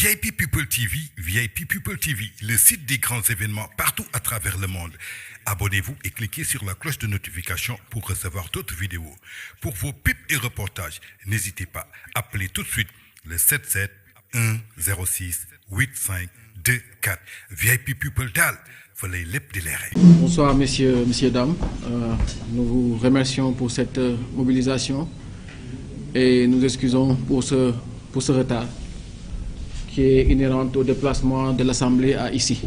VIP People TV, VIP People TV, le site des grands événements partout à travers le monde. Abonnez-vous et cliquez sur la cloche de notification pour recevoir d'autres vidéos. Pour vos pubs et reportages, n'hésitez pas, appelez tout de suite le 77 106 85 24. VIP People Dal, fallait lépp di leere. Bonsoir messieurs, dames. Nous vous remercions pour cette mobilisation et nous excusons pour ce retard qui est inhérent au déplacement de l'Assemblée à ici.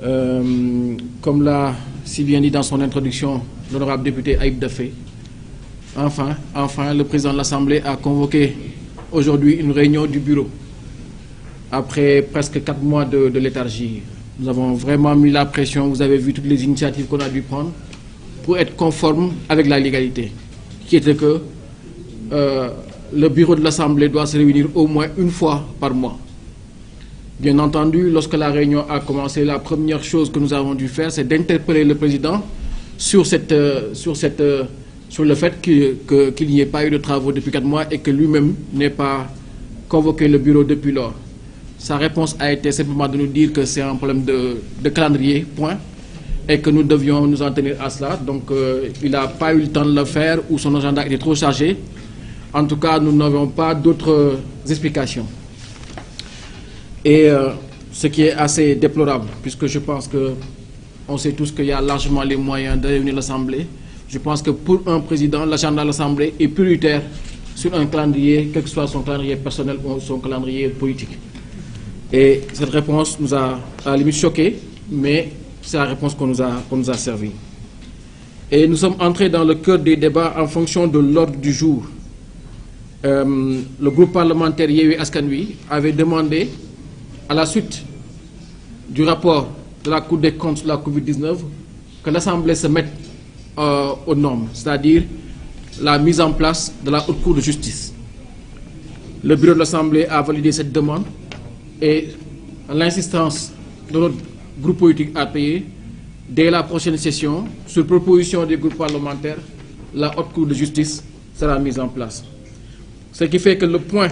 Comme l'a si bien dit dans son introduction l'honorable député Ayib Daffé, enfin, le président de l'Assemblée a convoqué aujourd'hui une réunion du bureau après presque 4 mois de léthargie. Nous avons vraiment mis la pression, vous avez vu toutes les initiatives qu'on a dû prendre pour être conforme avec la légalité, qui était que le bureau de l'Assemblée doit se réunir au moins une fois par mois. Bien entendu, lorsque la réunion a commencé, la première chose que nous avons dû faire, c'est d'interpeller le président sur le fait qu'il n'y ait pas eu de travaux depuis 4 mois et que lui-même n'ait pas convoqué le bureau depuis lors. Sa réponse a été simplement de nous dire que c'est un problème de calendrier, point, et que nous devions nous en tenir à cela. Donc il n'a pas eu le temps de le faire ou son agenda était trop chargé. En tout cas, nous n'avons pas d'autres explications. Et ce qui est assez déplorable, puisque je pense qu'on sait tous qu'il y a largement les moyens de réunir l'Assemblée. Je pense que pour un président, l'agenda de l'Assemblée est prioritaire sur un calendrier, quel que soit son calendrier personnel ou son calendrier politique. Et cette réponse nous a à la limite choqués, mais c'est la réponse qu'on nous a servi. Et nous sommes entrés dans le cœur des débats en fonction de l'ordre du jour. Le groupe parlementaire Yewwi Askan Wi avait demandé, à la suite du rapport de la Cour des comptes sur la Covid-19, que l'Assemblée se mette aux normes, c'est-à-dire la mise en place de la Haute Cour de justice. Le bureau de l'Assemblée a validé cette demande et l'insistance de notre groupe politique a payé. Dès la prochaine session, sur proposition des groupes parlementaires, la Haute Cour de justice sera mise en place. Ce qui fait que le point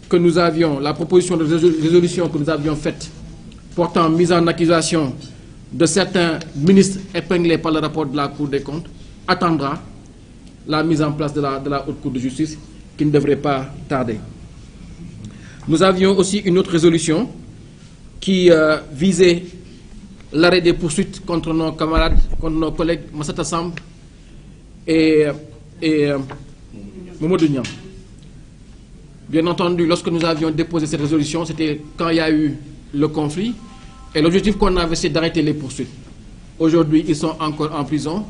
que nous avions, la proposition de résolution que nous avions faite portant mise en accusation de certains ministres épinglés par le rapport de la Cour des comptes attendra la mise en place de la Haute Cour de justice qui ne devrait pas tarder. Nous avions aussi une autre résolution qui visait l'arrêt des poursuites contre nos camarades, contre nos collègues Massata Samb et Mamadou Niang. Bien entendu, lorsque nous avions déposé cette résolution, c'était quand il y a eu le conflit. Et l'objectif qu'on avait, c'est d'arrêter les poursuites. Aujourd'hui, ils sont encore en prison.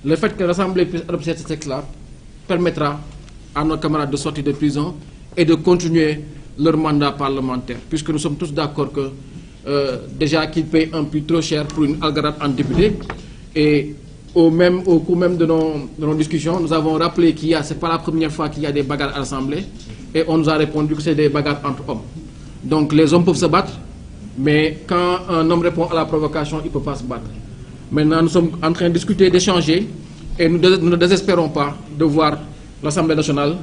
Le fait que l'Assemblée puisse adopter ce texte-là permettra à nos camarades de sortir de prison et de continuer leur mandat parlementaire. Puisque nous sommes tous d'accord que déjà qu'ils payent un prix trop cher pour une algarade en député. Et au cours même de nos discussions, nous avons rappelé ce n'est pas la première fois qu'il y a des bagarres à l'Assemblée. Et on nous a répondu que c'est des bagarres entre hommes. Donc les hommes peuvent se battre, mais quand un homme répond à la provocation, il ne peut pas se battre. Maintenant, nous sommes en train de discuter, d'échanger, et nous ne désespérons pas de voir l'Assemblée nationale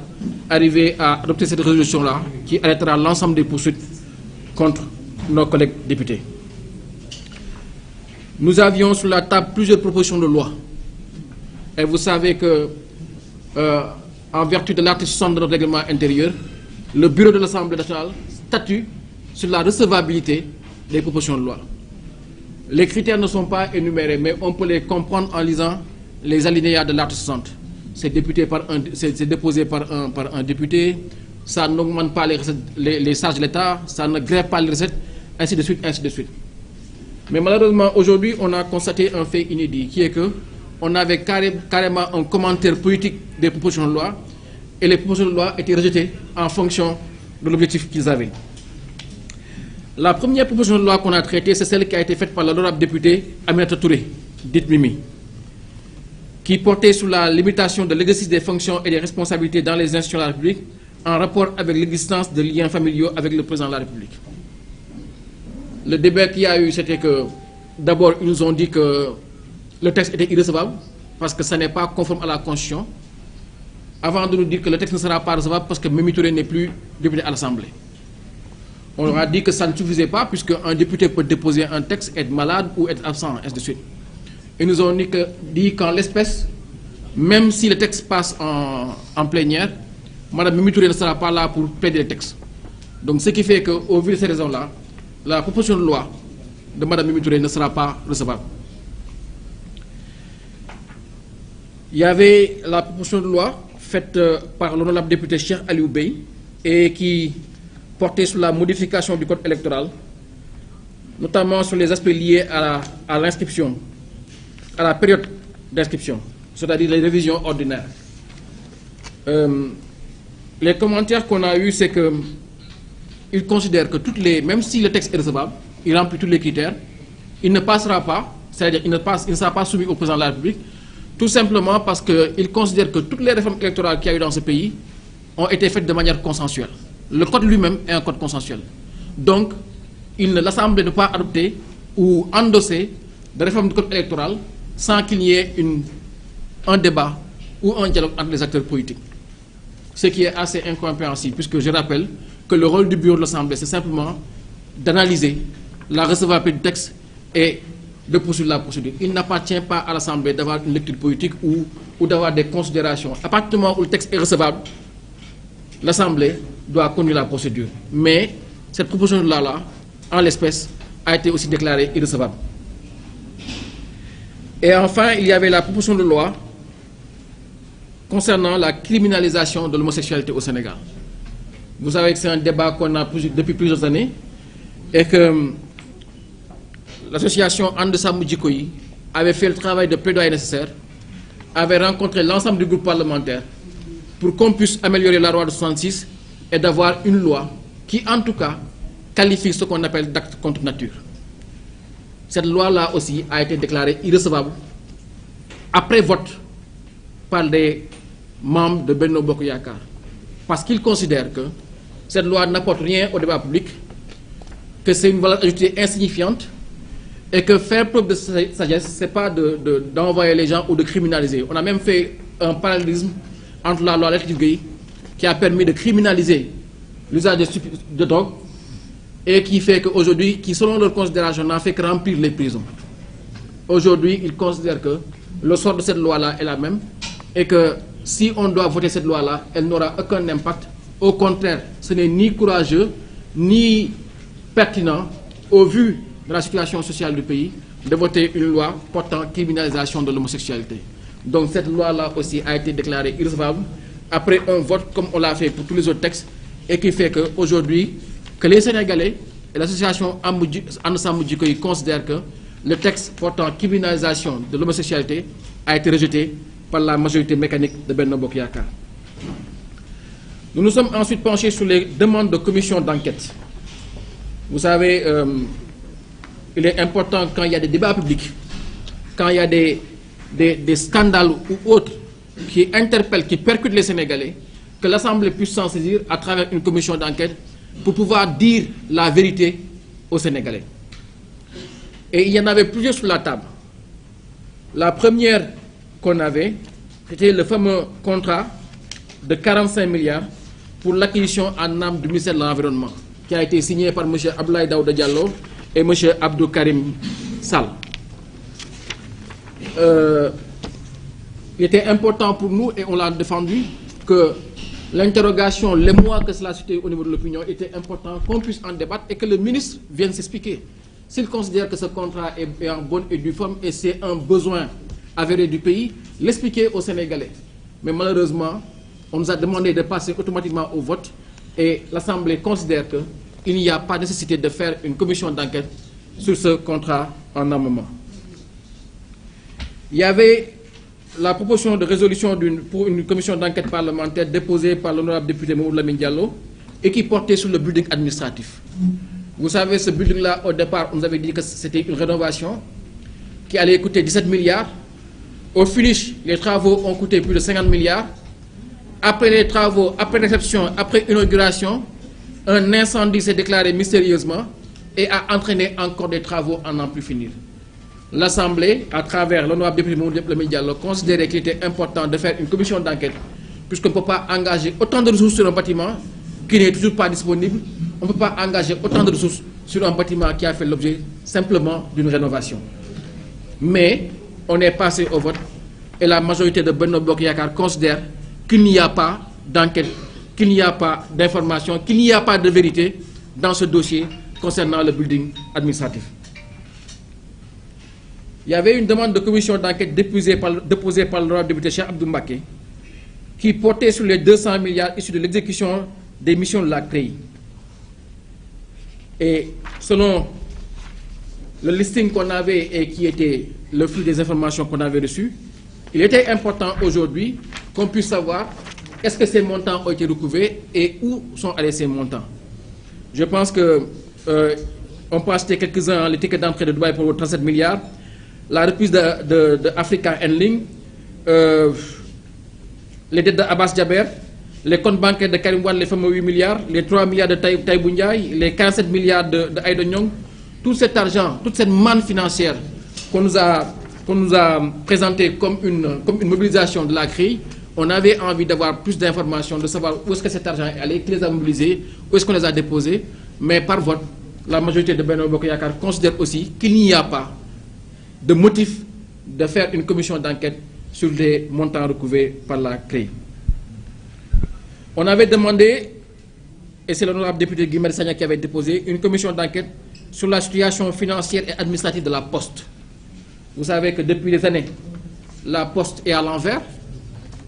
arriver à adopter cette résolution-là, qui arrêtera l'ensemble des poursuites contre nos collègues députés. Nous avions sur la table plusieurs propositions de loi. Et vous savez que en vertu de l'article 60 de notre règlement intérieur, le bureau de l'Assemblée nationale statue sur la recevabilité des propositions de loi. Les critères ne sont pas énumérés, mais on peut les comprendre en lisant les alinéas de l'article 60. C'est déposé par un député, ça n'augmente pas les charges de l'État, ça ne grève pas les recettes, ainsi de suite, ainsi de suite. Mais malheureusement, aujourd'hui, on a constaté un fait inédit, qui est que on avait carrément un commentaire politique des propositions de loi et les propositions de loi étaient rejetées en fonction de l'objectif qu'ils avaient. La première proposition de loi qu'on a traitée, c'est celle qui a été faite par l'honorable député Aminata Touré, dite Mimi, qui portait sur la limitation de l'exercice des fonctions et des responsabilités dans les institutions de la République en rapport avec l'existence de liens familiaux avec le président de la République. Le débat qu'il y a eu, c'était que d'abord, ils nous ont dit que le texte était irrecevable parce que ça n'est pas conforme à la Constitution, avant de nous dire que le texte ne sera pas recevable parce que Mimi Touré n'est plus député à l'Assemblée. On leur a dit que ça ne suffisait pas, puisqu'un député peut déposer un texte, être malade ou être absent, ainsi de suite. Ils nous ont dit qu'en l'espèce, même si le texte passe en plénière, Mme Mimi Touré ne sera pas là pour plaider le texte. Donc ce qui fait qu'au vu de ces raisons-là, la proposition de loi de Mme Mimi Touré ne sera pas recevable. Il y avait la proposition de loi faite par l'honorable député Cheikh Aliou Bey et qui portait sur la modification du code électoral, notamment sur les aspects liés à l'inscription, à la période d'inscription, c'est-à-dire les révisions ordinaires. Les commentaires qu'on a eus, c'est qu'ils considèrent que même si le texte est recevable, il remplit tous les critères, il ne passera pas, c'est-à-dire il ne sera pas soumis au président de la République, tout simplement parce qu'ils considèrent que toutes les réformes électorales qu'il y a eu dans ce pays ont été faites de manière consensuelle. Le code lui-même est un code consensuel. Donc, l'Assemblée ne peut pas adopter ou endosser des réformes du code électoral sans qu'il y ait un débat ou un dialogue entre les acteurs politiques. Ce qui est assez incompréhensible, puisque je rappelle que le rôle du bureau de l'Assemblée, c'est simplement d'analyser la recevabilité du texte et de poursuivre la procédure. Il n'appartient pas à l'Assemblée d'avoir une lecture politique ou d'avoir des considérations. À partir du moment où le texte est recevable, l'Assemblée doit conduire la procédure. Mais cette proposition de loi-là, en l'espèce, a été aussi déclarée irrecevable. Et enfin, il y avait la proposition de loi concernant la criminalisation de l'homosexualité au Sénégal. Vous savez que c'est un débat qu'on a depuis plusieurs années et que l'association And Samm Jikko Yi avait fait le travail de plaidoyer nécessaire, avait rencontré l'ensemble du groupe parlementaire pour qu'on puisse améliorer la loi de 1966 et d'avoir une loi qui, en tout cas, qualifie ce qu'on appelle d'acte contre nature. Cette loi-là aussi a été déclarée irrecevable après vote par les membres de Benno Bokk Yakaar, parce qu'ils considèrent que cette loi n'apporte rien au débat public, que c'est une valeur ajoutée insignifiante et que faire preuve de sagesse, ce n'est pas d'envoyer les gens ou de criminaliser. On a même fait un parallélisme entre la loi Latif Gueye qui a permis de criminaliser l'usage de drogue et qui fait qu'aujourd'hui, qui selon leur considération n'a fait que remplir les prisons. Aujourd'hui, ils considèrent que le sort de cette loi-là est la même et que si on doit voter cette loi-là, elle n'aura aucun impact. Au contraire, ce n'est ni courageux, ni pertinent, au vu de la situation sociale du pays, de voter une loi portant criminalisation de l'homosexualité. Donc cette loi-là aussi a été déclarée irrecevable après un vote comme on l'a fait pour tous les autres textes et qui fait qu'aujourd'hui, que les Sénégalais et l'association And Samm Jikko Yi considèrent que le texte portant criminalisation de l'homosexualité a été rejeté par la majorité mécanique de Benno Bokk Yakaar. Nous nous sommes ensuite penchés sur les demandes de commission d'enquête. Vous savez, il est important quand il y a des débats publics, quand il y a des scandales ou autres qui interpellent, qui percutent les Sénégalais, que l'Assemblée puisse s'en saisir à travers une commission d'enquête pour pouvoir dire la vérité aux Sénégalais. Et il y en avait plusieurs sur la table. La première qu'on avait, c'était le fameux contrat de 45 milliards pour l'acquisition en âme du ministère de l'Environnement, qui a été signé par M. Abdoulaye Daouda Diallo et M. Abdou Karim Sall. Il était important pour nous, et on l'a défendu, que l'interrogation, les mois que cela suscitait au niveau de l'opinion, était important qu'on puisse en débattre et que le ministre vienne s'expliquer. S'il considère que ce contrat est en bonne et due forme et c'est un besoin avéré du pays, l'expliquer aux Sénégalais. Mais malheureusement, on nous a demandé de passer automatiquement au vote et l'Assemblée considère qu'il n'y a pas nécessité de faire une commission d'enquête sur ce contrat en armement. Il y avait la proposition de résolution pour une commission d'enquête parlementaire déposée par l'honorable député Mamadou Lamine Diallo et qui portait sur le building administratif. Vous savez, ce building-là, au départ, on nous avait dit que c'était une rénovation qui allait coûter 17 milliards. Au finish, les travaux ont coûté plus de 50 milliards. Après les travaux, après réception, après inauguration, un incendie s'est déclaré mystérieusement et a entraîné encore des travaux à n'en plus finir. L'Assemblée, à travers l'honorable député Mamadou Lamine Diallo, considérait qu'il était important de faire une commission d'enquête puisqu'on ne peut pas engager autant de ressources sur un bâtiment qui n'est toujours pas disponible on ne peut pas engager autant de ressources sur un bâtiment qui a fait l'objet simplement d'une rénovation. Mais on est passé au vote et la majorité de Benno Bokk Yakaar considère qu'il n'y a pas d'enquête, qu'il n'y a pas d'information, qu'il n'y a pas de vérité dans ce dossier concernant le building administratif. Il y avait une demande de commission d'enquête déposée par l'honorable député Cheikh Abdou Mbacké qui portait sur les 200 milliards issus de l'exécution des missions de la CREI. Et selon le listing qu'on avait et qui était le flux des informations qu'on avait reçues, il était important aujourd'hui qu'on puisse savoir est-ce que ces montants ont été recouvrés et où sont allés ces montants. Je pense que on peut acheter quelques-uns, les tickets d'entrée de Dubaï pour 37 milliards, la reprise de Africa Enling, les dettes d'Abbas Jaber, les comptes bancaires de Karim Wade, les fameux 8 milliards, les 3 milliards de Taïbou Ndiaye, les 47 milliards de Aïda Nyong, tout cet argent, toute cette manne financière qu'on nous a présenté comme une mobilisation de la CREI, on avait envie d'avoir plus d'informations, de savoir où est-ce que cet argent est allé, qui les a mobilisés, où est-ce qu'on les a déposés. Mais par vote, la majorité de Benno Bokk Yakaar considère aussi qu'il n'y a pas de motif de faire une commission d'enquête sur les montants recouvrés par la CREI. On avait demandé, et c'est l'honorable député Guy Marius Sagna qui avait déposé, une commission d'enquête sur la situation financière et administrative de la Poste. Vous savez que depuis des années, la Poste est à l'envers,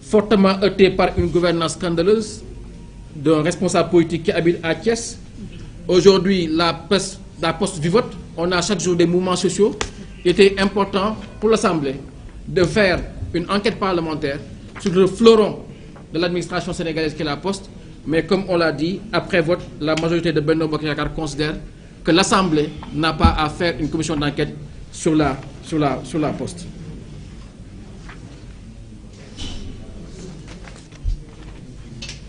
fortement heurtée par une gouvernance scandaleuse d'un responsable politique qui habite à Thiès. Aujourd'hui, la Poste vivote, on a chaque jour des mouvements sociaux. Il était important pour l'Assemblée de faire une enquête parlementaire sur le fleuron de l'administration sénégalaise qui est la Poste. Mais comme on l'a dit, après vote, la majorité de Benno Bokk Yakaar considère que l'Assemblée n'a pas à faire une commission d'enquête sur la Poste.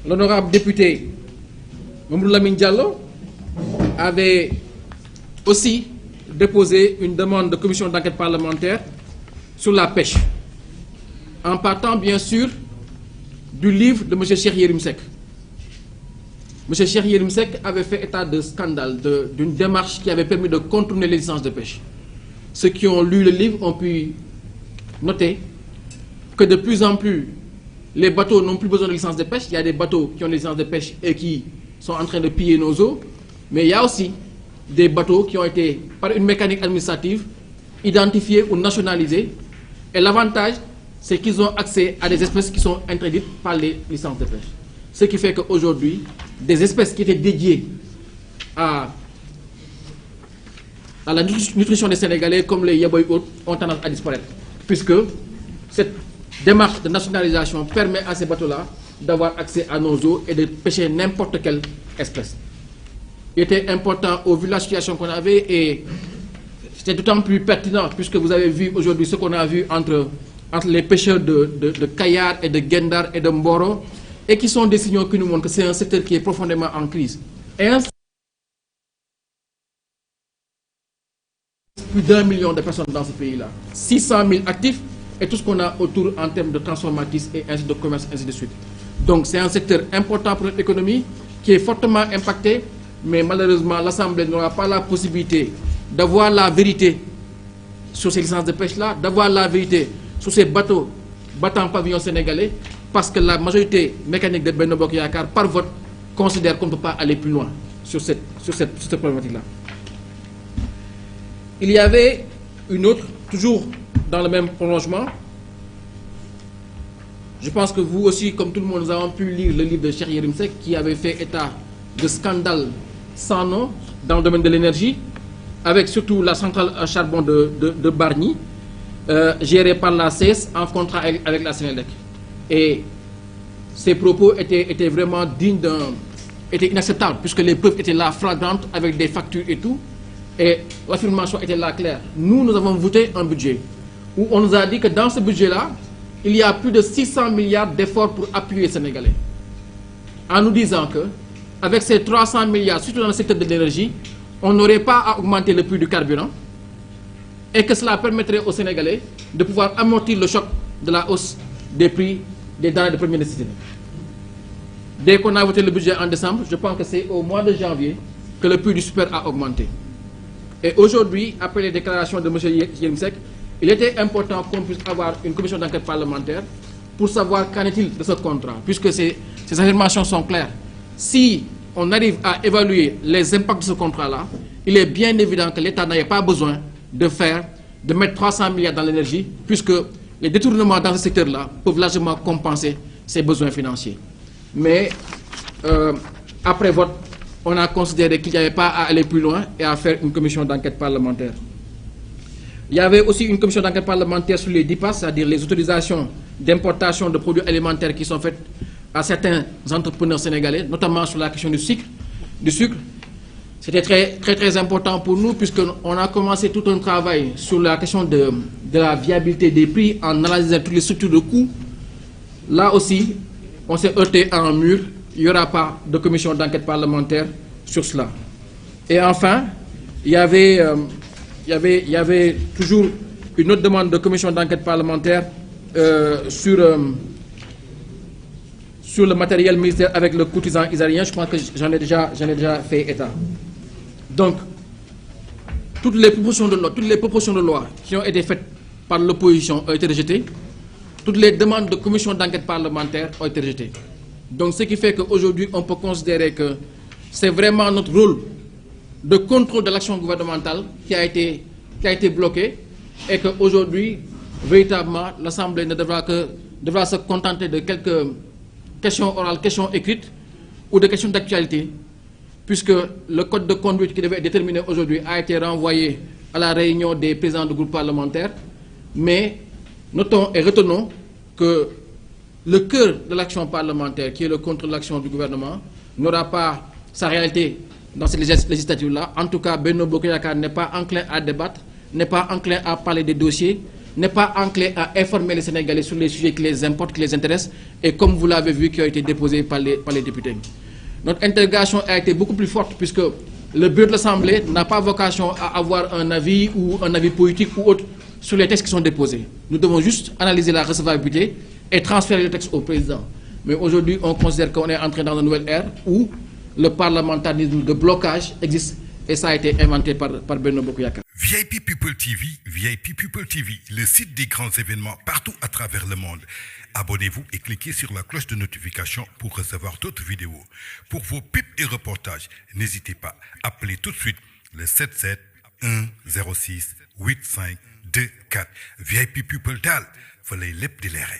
L'honorable député Mamadou Lamine Diallo avait aussi déposé une demande de commission d'enquête parlementaire sur la pêche, en partant bien sûr du livre de M. Cheikh Yérim Seck. M. Cheikh Yérim Seck avait fait état de scandale, d'une démarche qui avait permis de contourner les licences de pêche. Ceux qui ont lu le livre ont pu noter que de plus en plus, les bateaux n'ont plus besoin de licence de pêche. Il y a des bateaux qui ont des licences de pêche et qui sont en train de piller nos eaux. Mais il y a aussi des bateaux qui ont été, par une mécanique administrative, identifiés ou nationalisés. Et l'avantage, c'est qu'ils ont accès à des espèces qui sont interdites par les licences de pêche. Ce qui fait qu'aujourd'hui, des espèces qui étaient dédiées à la nutrition des Sénégalais, comme les yaboy autres, ont tendance à disparaître. Puisque cette démarche de nationalisation permet à ces bateaux-là d'avoir accès à nos eaux et de pêcher n'importe quelle espèce. Il était important, au vu de la situation qu'on avait, et c'était d'autant plus pertinent, puisque vous avez vu aujourd'hui ce qu'on a vu entre les pêcheurs de Kayar et de Gendar et de Mboro, et qui sont des signaux qui nous montrent que c'est un secteur qui est profondément en crise. Et plus d'1 million de personnes dans ce pays-là, 600 000 actifs, et tout ce qu'on a autour en termes de transformatisme et ainsi de commerce, ainsi de suite. Donc c'est un secteur important pour notre économie, qui est fortement impacté, mais malheureusement l'Assemblée n'aura pas la possibilité d'avoir la vérité sur ces licences de pêche-là, d'avoir la vérité sur ces bateaux battant pavillon sénégalais, parce que la majorité mécanique de Benno Bokk Yakaar, par vote, considère qu'on ne peut pas aller plus loin sur cette problématique-là. Il y avait une autre, toujours dans le même prolongement. Je pense que vous aussi, comme tout le monde, nous avons pu lire le livre de Cheikh Yérim Seck qui avait fait état de scandales sans nom dans le domaine de l'énergie, avec surtout la centrale à charbon de Bargny, gérée par la CS en contrat avec la Sénélec. Et ces propos étaient vraiment dignes étaient inacceptables, puisque les preuves étaient là flagrantes avec des factures et tout. Et l'affirmation était là claire. Nous avons voté un budget où on nous a dit que dans ce budget-là, il y a plus de 600 milliards d'efforts pour appuyer les Sénégalais. En nous disant que, avec ces 300 milliards, surtout dans le secteur de l'énergie, on n'aurait pas à augmenter le prix du carburant et que cela permettrait aux Sénégalais de pouvoir amortir le choc de la hausse des prix des denrées de première nécessité. Dès qu'on a voté le budget en décembre, je pense que c'est au mois de janvier que le prix du super a augmenté. Et aujourd'hui, après les déclarations de M. Yérim-Seck, il était important qu'on puisse avoir une commission d'enquête parlementaire pour savoir qu'en est-il de ce contrat, puisque ces affirmations sont claires. Si on arrive à évaluer les impacts de ce contrat-là, il est bien évident que l'État n'avait pas besoin de mettre 300 milliards dans l'énergie, puisque les détournements dans ce secteur-là peuvent largement compenser ses besoins financiers. Mais après vote, on a considéré qu'il n'y avait pas à aller plus loin et à faire une commission d'enquête parlementaire. Il y avait aussi une commission d'enquête parlementaire sur les DIPAS, c'est-à-dire les autorisations d'importation de produits alimentaires qui sont faites à certains entrepreneurs sénégalais, notamment sur la question du sucre. C'était très important pour nous, puisqu'on a commencé tout un travail sur la question de la viabilité des prix en analysant toutes les structures de coûts. Là aussi, on s'est heurté à un mur. Il n'y aura pas de commission d'enquête parlementaire sur cela. Et enfin, il y avait toujours une autre demande de commission d'enquête parlementaire sur le matériel militaire avec le courtisan israélien. Je pense que j'en ai déjà fait état. Donc, toutes les propositions de loi qui ont été faites par l'opposition ont été rejetées. Toutes les demandes de commission d'enquête parlementaire ont été rejetées. Donc, ce qui fait qu'aujourd'hui, on peut considérer que c'est vraiment notre rôle de contrôle de l'action gouvernementale qui a été bloqué, et qu'aujourd'hui, véritablement, l'Assemblée devra se contenter de quelques questions orales, questions écrites ou de questions d'actualité, puisque le code de conduite qui devait être déterminé aujourd'hui a été renvoyé à la réunion des présidents de groupes parlementaires. Mais notons et retenons que le cœur de l'action parlementaire, qui est le contrôle de l'action du gouvernement, n'aura pas sa réalité dans cette législature-là. En tout cas, Benno Bokk Yakaar n'est pas enclin à débattre, n'est pas enclin à parler des dossiers, n'est pas enclin à informer les Sénégalais sur les sujets qui les importent, qui les intéressent, et comme vous l'avez vu, qui ont été déposés par les députés. Notre interrogation a été beaucoup plus forte, puisque le bureau de l'Assemblée n'a pas vocation à avoir un avis ou un avis politique ou autre sur les textes qui sont déposés. Nous devons juste analyser la recevabilité et transférer le texte au président. Mais aujourd'hui, on considère qu'on est entré dans une nouvelle ère où le parlementarisme de blocage existe, et ça a été inventé par Benno Bokk Yakaar. VIP People TV, le site des grands événements partout à travers le monde. Abonnez-vous et cliquez sur la cloche de notification pour recevoir d'autres vidéos. Pour vos pips et reportages, n'hésitez pas, appelez tout de suite le 77 106 85 24. VIP People daal fa lay lépp di leere.